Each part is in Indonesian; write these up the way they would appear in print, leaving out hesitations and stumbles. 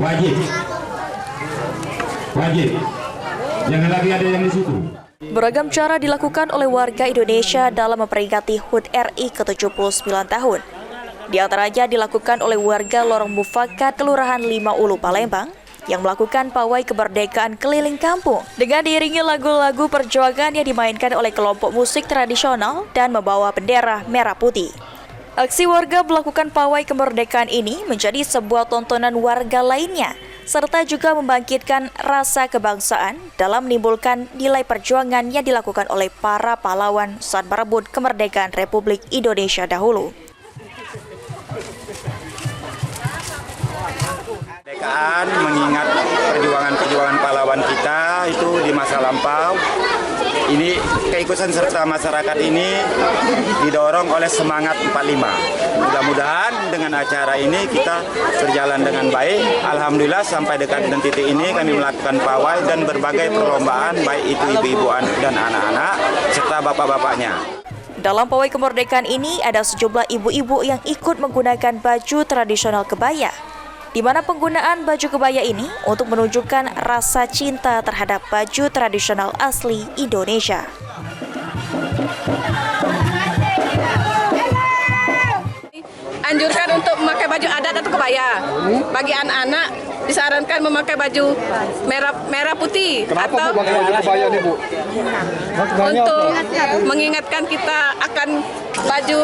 Wajib. Jangan lagi ada yang di situ. Beragam cara dilakukan oleh warga Indonesia dalam memperingati HUT RI ke-79 tahun. Di antaranya dilakukan oleh warga Lorong Mufakat, Kelurahan 5 Ulu, Palembang, yang melakukan pawai kemerdekaan keliling kampung dengan diiringi lagu-lagu perjuangan yang dimainkan oleh kelompok musik tradisional dan membawa bendera merah putih. Aksi warga melakukan pawai kemerdekaan ini menjadi sebuah tontonan warga lainnya, serta juga membangkitkan rasa kebangsaan dalam menimbulkan nilai perjuangan yang dilakukan oleh para pahlawan saat merebut kemerdekaan Republik Indonesia dahulu. Kemerdekaan mengingat perjuangan pahlawan kita itu di masa lampau. Ini keikutsertaan serta masyarakat ini didorong oleh semangat 45. Mudah-mudahan dengan acara ini kita berjalan dengan baik. Alhamdulillah sampai dekat dengan titik ini kami melakukan pawai dan berbagai perlombaan baik itu ibu-ibu dan anak-anak serta bapak-bapaknya. Dalam pawai kemerdekaan ini ada sejumlah ibu-ibu yang ikut menggunakan baju tradisional kebaya, di mana penggunaan baju kebaya ini untuk menunjukkan rasa cinta terhadap baju tradisional asli Indonesia. Anjurkan untuk memakai baju adat atau kebaya. Bagi anak-anak disarankan memakai baju merah putih. Kenapa atau Bu pakai baju kebaya nih Bu? untuk mengingatkan kita akan baju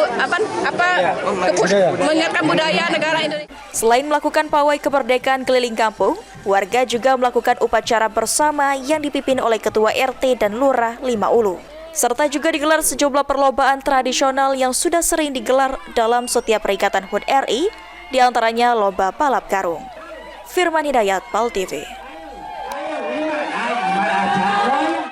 mengingatkan budaya negara Indonesia. Selain melakukan pawai kemerdekaan keliling kampung, warga juga melakukan upacara bersama yang dipimpin oleh Ketua RT dan Lurah 5 Ulu. Serta juga digelar sejumlah perlombaan tradisional yang sudah sering digelar dalam setiap peringatan HUT RI, diantaranya lomba balap karung. Firman Hidayat, PAL TV.